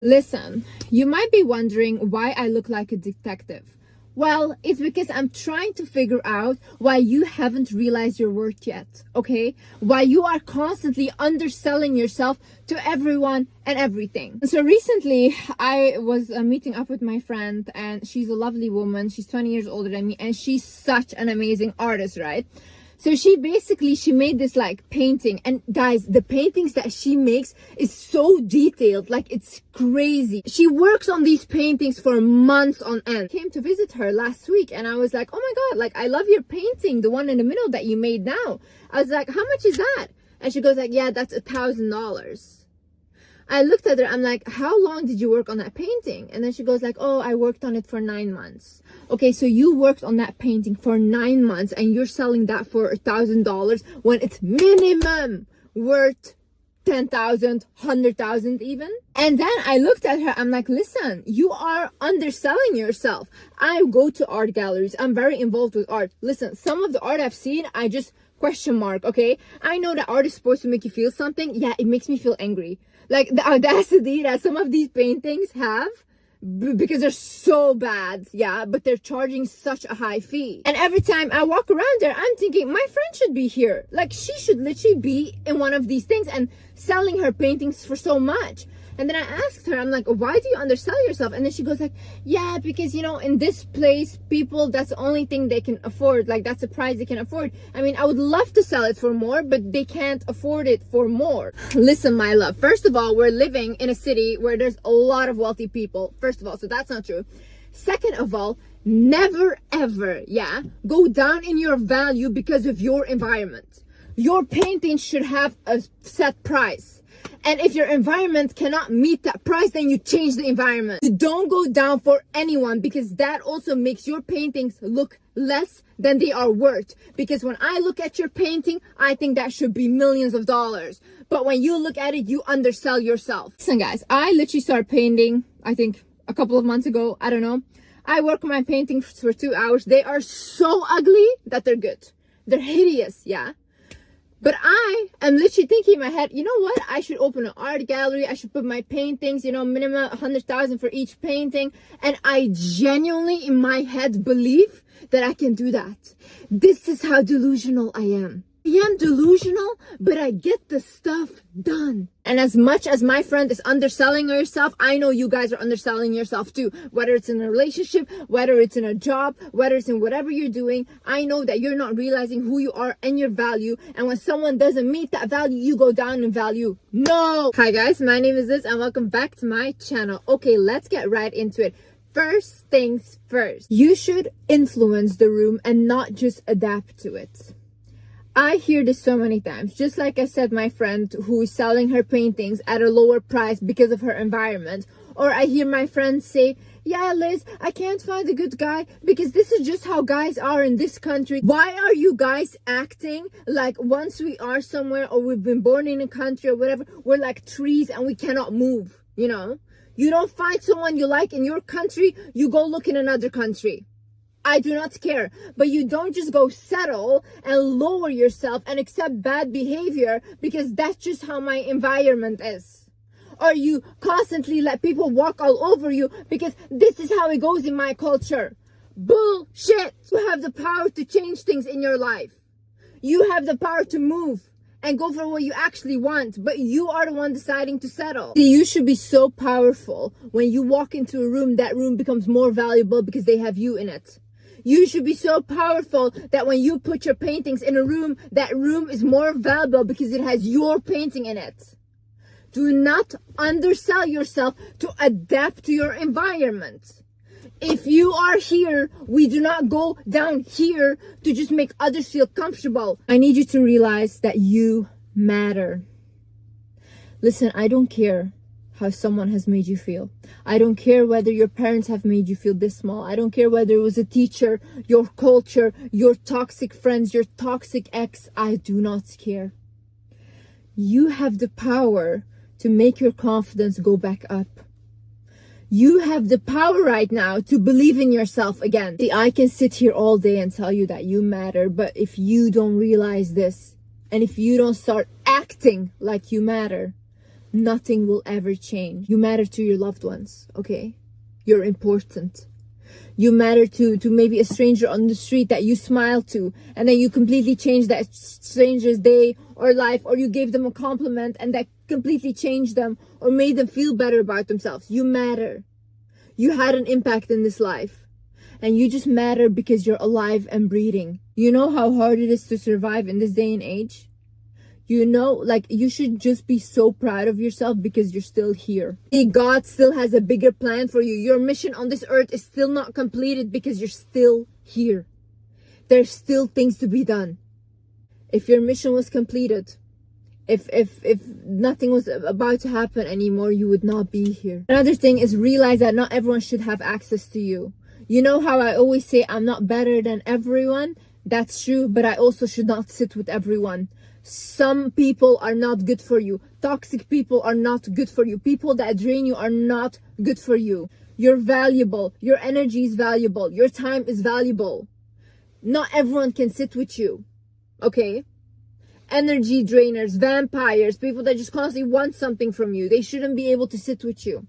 Listen, you might be wondering why I look like a detective. Well, it's because I'm trying to figure out why you haven't realized your worth yet, okay? Why you are constantly underselling yourself to everyone and everything. So recently, I was meeting up with my friend, and she's a lovely woman. She's 20 years older than me, and she's such an amazing artist, right? So she made this like painting, and guys, the paintings that she makes is so detailed, like it's crazy. She works on these paintings for months on end. I came to visit her last week, and I was like, oh my god, like I love your painting, the one in the middle that you made now. I was like, how much is that? And she goes like, yeah, that's $1,000. I looked at her, I'm like, how long did you work on that painting? And then she goes like, oh, I worked on it for 9 months. Okay, so you worked on that painting for 9 months and you're selling that for $1,000 when it's minimum worth 10,000, 100,000 even. And then I looked at her, I'm like, listen, you are underselling yourself. I go to art galleries, I'm very involved with art. Listen, some of the art I've seen, I just question mark, okay? I know that art is supposed to make you feel something. Yeah, it makes me feel angry. Like the audacity that some of these paintings have, because they're so bad, yeah, but they're charging such a high fee. And every time I walk around there, I'm thinking my friend should be here. Like she should literally be in one of these things and selling her paintings for so much. And then I asked her, I'm like, why do you undersell yourself? And then she goes like, yeah, because, you know, in this place, people, that's the only thing they can afford. Like, that's the price they can afford. I mean, I would love to sell it for more, but they can't afford it for more. Listen, my love, first of all, we're living in a city where there's a lot of wealthy people. First of all, so that's not true. Second of all, never ever, yeah, go down in your value because of your environment. Your painting should have a set price. And if your environment cannot meet that price, then you change the environment. You don't go down for anyone, because that also makes your paintings look less than they are worth. Because when I look at your painting, I think that should be millions of dollars. But when you look at it, you undersell yourself. Listen guys, I literally started painting, I think a couple of months ago. I don't know. I work on my paintings for 2 hours. They are so ugly that they're good. They're hideous, yeah. But I am literally thinking in my head, you know what? I should open an art gallery. I should put my paintings, you know, minimum 100,000 for each painting. And I genuinely in my head believe that I can do that. This is how delusional I am. I am delusional, but I get the stuff done. And as much as my friend is underselling herself, I know you guys are underselling yourself too. Whether it's in a relationship, whether it's in a job, whether it's in whatever you're doing, I know that you're not realizing who you are and your value. And when someone doesn't meet that value, you go down in value. No! Hi guys, my name is Liz and welcome back to my channel. Okay, let's get right into it. First things first, you should influence the room and not just adapt to it. I hear this so many times. Just like I said, my friend who is selling her paintings at a lower price because of her environment. Or I hear my friends say, yeah, Liz, I can't find a good guy because this is just how guys are in this country. Why are you guys acting like once we are somewhere or we've been born in a country or whatever, we're like trees and we cannot move, you know? You don't find someone you like in your country, you go look in another country. I do not care, but you don't just go settle and lower yourself and accept bad behavior because that's just how my environment is. Or you constantly let people walk all over you because this is how it goes in my culture. Bullshit! You have the power to change things in your life. You have the power to move and go for what you actually want, but you are the one deciding to settle. You should be so powerful. When you walk into a room, that room becomes more valuable because they have you in it. You should be so powerful that when you put your paintings in a room, that room is more valuable because it has your painting in it. Do not undersell yourself to adapt to your environment. If you are here, we do not go down here to just make others feel comfortable. I need you to realize that you matter. Listen, I don't care how someone has made you feel. I don't care whether your parents have made you feel this small. I don't care whether it was a teacher, your culture, your toxic friends, your toxic ex. I do not care. You have the power to make your confidence go back up. You have the power right now to believe in yourself again. See, I can sit here all day and tell you that you matter, but if you don't realize this, and if you don't start acting like you matter, nothing will ever change. You matter to your loved ones, okay? You're important. You matter to maybe a stranger on the street that you smile to, and then you completely change that stranger's day or life, or you gave them a compliment and that completely changed them or made them feel better about themselves. You matter. You had an impact in this life. And you just matter because you're alive and breathing. You know how hard it is to survive in this day and age? You know, like, you should just be so proud of yourself because you're still here. God still has a bigger plan for you. Your mission on this earth is still not completed because you're still here. There's still things to be done. If your mission was completed, if nothing was about to happen anymore, you would not be here. Another thing is realize that not everyone should have access to you. You know how I always say I'm not better than everyone? That's true, but I also should not sit with everyone. Some people are not good for you. Toxic people are not good for you. People that drain you are not good for you. You're valuable. Your energy is valuable. Your time is valuable. Not everyone can sit with you. Okay? Energy drainers, vampires, people that just constantly want something from you. They shouldn't be able to sit with you.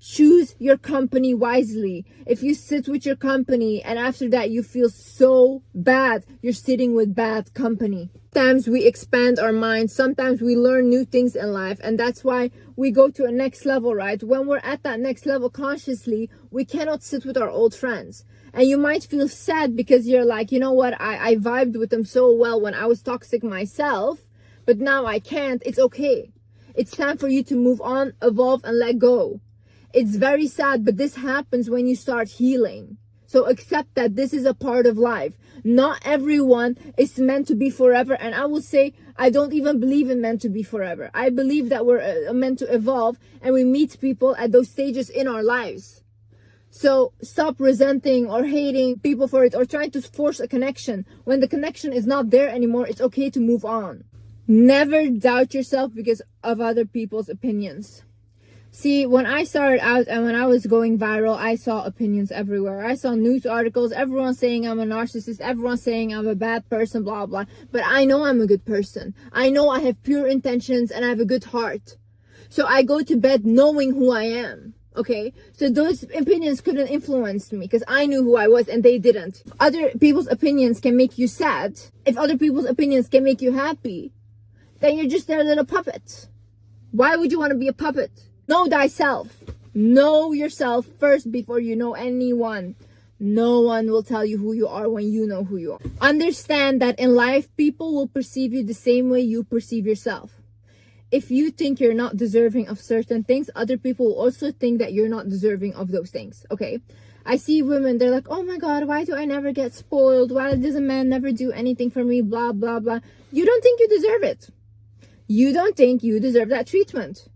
Choose your company wisely. If you sit with your company and after that you feel so bad, you're sitting with bad company. Sometimes we expand our minds. Sometimes we learn new things in life. And that's why we go to a next level, right? When we're at that next level consciously, we cannot sit with our old friends. And you might feel sad because you're like, you know what? I vibed with them so well when I was toxic myself, but now I can't. It's okay. It's time for you to move on, evolve, and let go. It's very sad, but this happens when you start healing. So accept that this is a part of life. Not everyone is meant to be forever. And I will say, I don't even believe in meant to be forever. I believe that we're meant to evolve and we meet people at those stages in our lives. So stop resenting or hating people for it or trying to force a connection. When the connection is not there anymore, it's okay to move on. Never doubt yourself because of other people's opinions. See, when I started out and when I was going viral, I saw opinions everywhere. I saw news articles, everyone saying I'm a narcissist, everyone saying I'm a bad person, blah, blah. But I know I'm a good person. I know I have pure intentions and I have a good heart. So I go to bed knowing who I am. Okay, so those opinions couldn't influence me because I knew who I was and they didn't. If other people's opinions can make you sad, if other people's opinions can make you happy, then you're just their little puppet. Why would you want to be a puppet? Know thyself. Know yourself first before you know anyone. No one will tell you who you are when you know who you are. Understand that in life, people will perceive you the same way you perceive yourself. If you think you're not deserving of certain things, other people will also think that you're not deserving of those things, okay? I see women, they're like, oh my God, why do I never get spoiled? Why does a man never do anything for me? Blah, blah, blah. You don't think you deserve it. You don't think you deserve that treatment.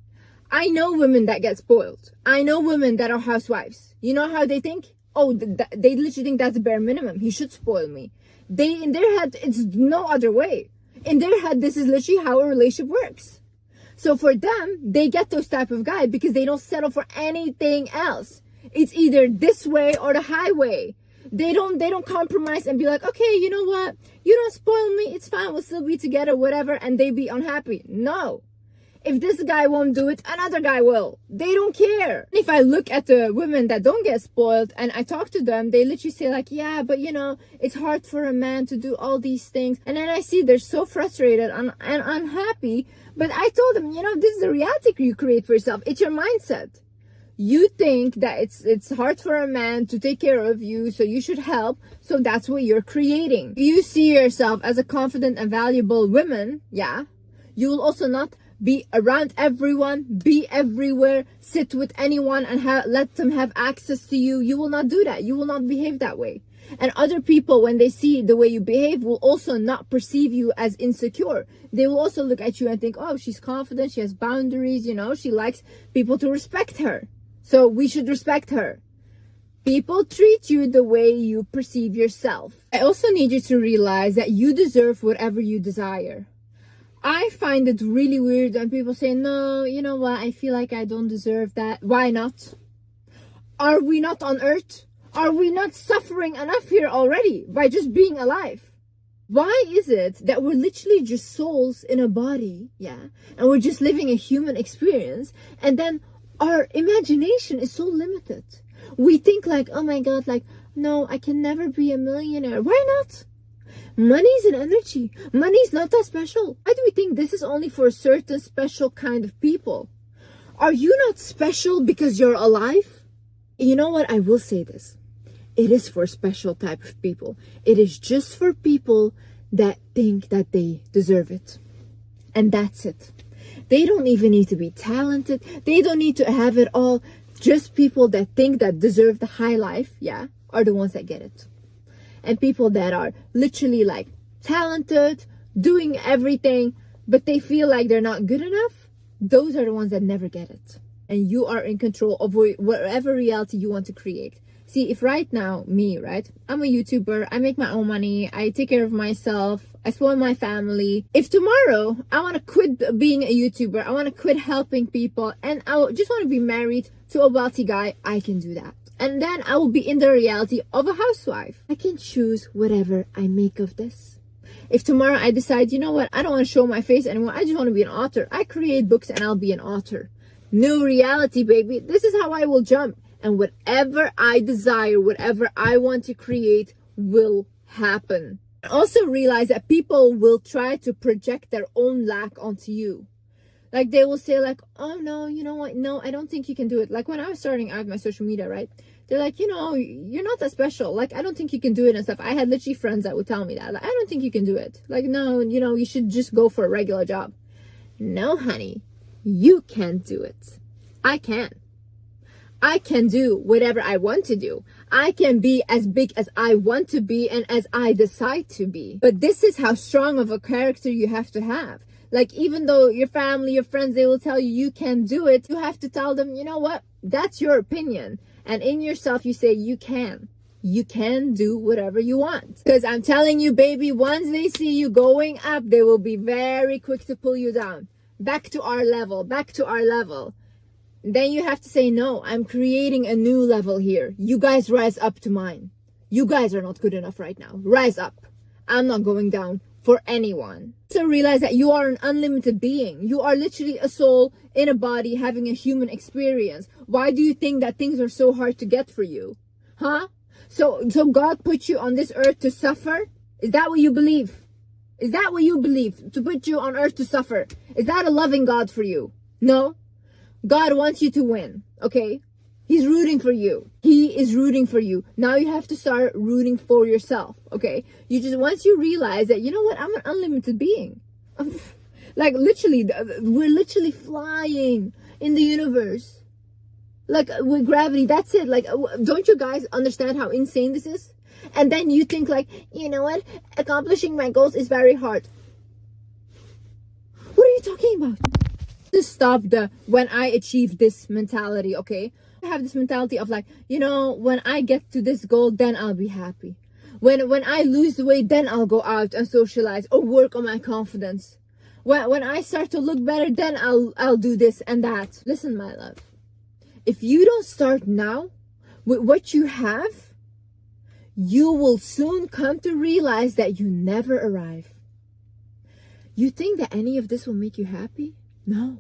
I know women that get spoiled. I know women that are housewives. You know how they think? Oh, they literally think that's the bare minimum. He should spoil me. In their head, it's no other way. In their head, this is literally how a relationship works. So for them, they get those type of guy because they don't settle for anything else. It's either this way or the highway. They don't compromise and be like, okay, you know what? You don't spoil me. It's fine. We'll still be together, whatever. And they be unhappy. No. If this guy won't do it, another guy will. They don't care. If I look at the women that don't get spoiled and I talk to them, they literally say like, yeah, but you know, it's hard for a man to do all these things. And then I see they're so frustrated and unhappy. But I told them, you know, this is the reality you create for yourself. It's your mindset. You think that it's hard for a man to take care of you, so you should help. So that's what you're creating. You see yourself as a confident and valuable woman, yeah. You will also not be around everyone, be everywhere, sit with anyone and let them have access to you. You will not do that. You will not behave that way. And other people, when they see the way you behave, will also not perceive you as insecure. They will also look at you and think, oh, she's confident, she has boundaries, you know, she likes people to respect her. So we should respect her. People treat you the way you perceive yourself. I also need you to realize that you deserve whatever you desire. I find it really weird when people say, no, you know what, I feel like I don't deserve that. Why not? Are we not on earth? Are we not suffering enough here already by just being alive? Why is it that we're literally just souls in a body, yeah, and we're just living a human experience, and then our imagination is so limited? We think like, oh my god, like, no, I can never be a millionaire. Why not? Money is an energy. Money is not that special. Why do we think this is only for a certain special kind of people? Are you not special because you're alive? You know what? I will say this. It is for a special type of people. It is just for people that think that they deserve it. And that's it. They don't even need to be talented. They don't need to have it all. Just people that think that deserve the high life, yeah, are the ones that get it. And people that are literally like talented, doing everything, but they feel like they're not good enough, those are the ones that never get it. And you are in control of whatever reality you want to create. See, if right now, me, right, I'm a YouTuber, I make my own money, I take care of myself, I spoil my family. If tomorrow I want to quit being a YouTuber, I want to quit helping people, and I just want to be married to a wealthy guy, I can do that. And then I will be in the reality of a housewife. I can choose whatever I make of this. If tomorrow I decide, you know what, I don't want to show my face anymore, I just want to be an author. I create books and I'll be an author. New reality, baby. This is how I will jump. And whatever I desire, whatever I want to create will happen. Also realize that people will try to project their own lack onto you. Like they will say like, oh no, you know what? No, I don't think you can do it. Like when I was starting out my social media, right? They're like, you know, you're not that special. Like, I don't think you can do it and stuff. I had literally friends that would tell me that. Like, I don't think you can do it. Like, no, you know, you should just go for a regular job. No, honey, you can't do it. I can. I can do whatever I want to do. I can be as big as I want to be and as I decide to be. But this is how strong of a character you have to have. Like, even though your family, your friends, they will tell you you can do it, you have to tell them, you know what? That's your opinion. And in yourself, you say you can. You can do whatever you want. Because I'm telling you, baby, once they see you going up, they will be very quick to pull you down. Back to our level. Back to our level. Then you have to say, no, I'm creating a new level here. You guys rise up to mine. You guys are not good enough right now. Rise up. I'm not going down for anyone. So realize that you are an unlimited being. You are literally a soul in a body having a human experience. Why do you think that things are so hard to get for you? Huh? So God put you on this earth to suffer? Is that what you believe? Is that what you believe? To put you on earth to suffer? Is that a loving God for you? No? God wants you to win, okay? He's rooting for you. He is rooting for you. Now you have to start rooting for yourself, okay? You just, once you realize that, you know what, I'm an unlimited being. Like literally, we're literally flying in the universe. Like with gravity, that's it. Like, don't you guys understand how insane this is? And then you think like, you know what, accomplishing my goals is very hard. What are you talking about? To stop the when I achieve this mentality, okay? I have this mentality of like, you know, when I get to this goal, then I'll be happy. When I lose the weight, then I'll go out and socialize or work on my confidence. When I start to look better, then I'll do this and that. Listen, my love, if you don't start now with what you have, you will soon come to realize that you never arrive. You think that any of this will make you happy? No.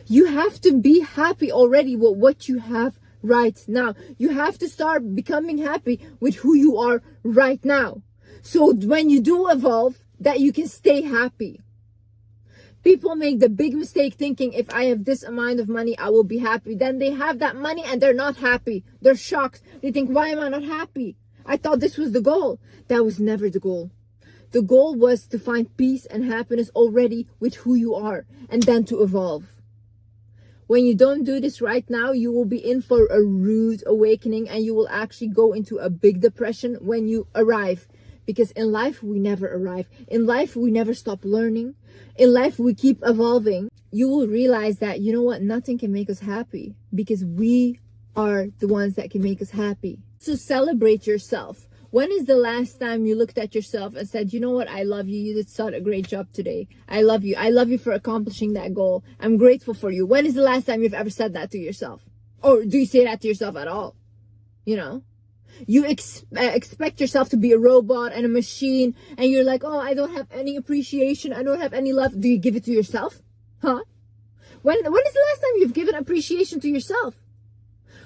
You have to be happy already with what you have right now. You have to start becoming happy with who you are right now. So when you do evolve, that you can stay happy. People make the big mistake thinking if I have this amount of money, I will be happy. Then they have that money and they're not happy. They're shocked. They think, why am I not happy? I thought this was the goal. That was never the goal. The goal was to find peace and happiness already with who you are and then to evolve. When you don't do this right now, you will be in for a rude awakening and you will actually go into a big depression when you arrive. Because in life, we never arrive. In life, we never stop learning. In life, we keep evolving. You will realize that, you know what, nothing can make us happy because we are the ones that can make us happy. So celebrate yourself. When is the last time you looked at yourself and said, you know what, I love you. You did such a great job today. I love you. I love you for accomplishing that goal. I'm grateful for you. When is the last time you've ever said that to yourself? Or do you say that to yourself at all? You know? You expect yourself to be a robot and a machine, and you're like, oh, I don't have any appreciation, I don't have any love. Do you give it to yourself? Huh? When is the last time you've given appreciation to yourself?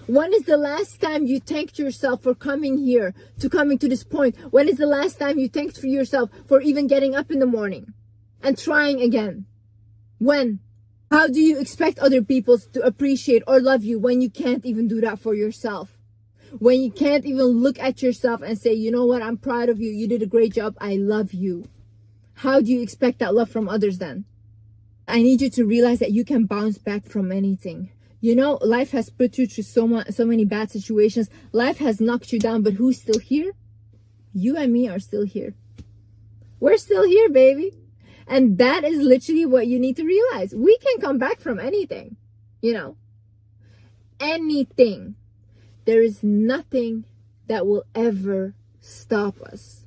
When is the last time you thanked yourself for coming here, to coming to this point? When is the last time you thanked for yourself for even getting up in the morning and trying again? When? How do you expect other people to appreciate or love you when you can't even do that for yourself? When you can't even look at yourself and say, you know what, I'm proud of you, you did a great job, I love you. How do you expect that love from others then? I need you to realize that you can bounce back from anything. You know, life has put you through so many bad situations. Life has knocked you down, but who's still here? You and me are still here. We're still here, baby. And that is literally what you need to realize. We can come back from anything, you know, anything. There is nothing that will ever stop us.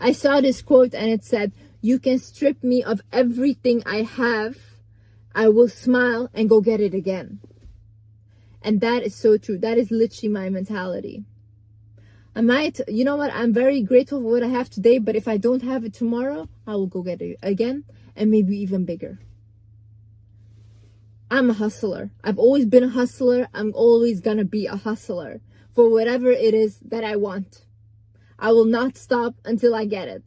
I saw this quote and it said, you can strip me of everything I have. I will smile and go get it again. And that is so true. That is literally my mentality. You know what? I'm very grateful for what I have today, but if I don't have it tomorrow, I will go get it again and maybe even bigger. I'm a hustler. I've always been a hustler. I'm always gonna be a hustler for whatever it is that I want. I will not stop until I get it.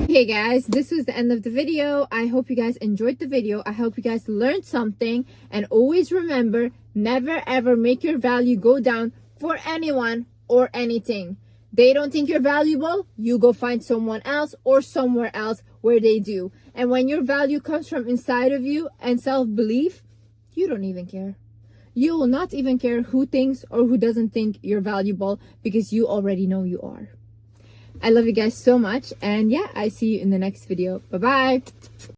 Okay guys, this was the end of the video. I hope you guys enjoyed the video. I hope you guys learned something, and always remember, never ever make your value go down for anyone or anything. They don't think you're valuable, you go find someone else or somewhere else where they do. And when your value comes from inside of you and self-belief, you don't even care. You will not even care who thinks or who doesn't think you're valuable, because you already know you are. I love you guys so much, and yeah, I see you in the next video. Bye bye.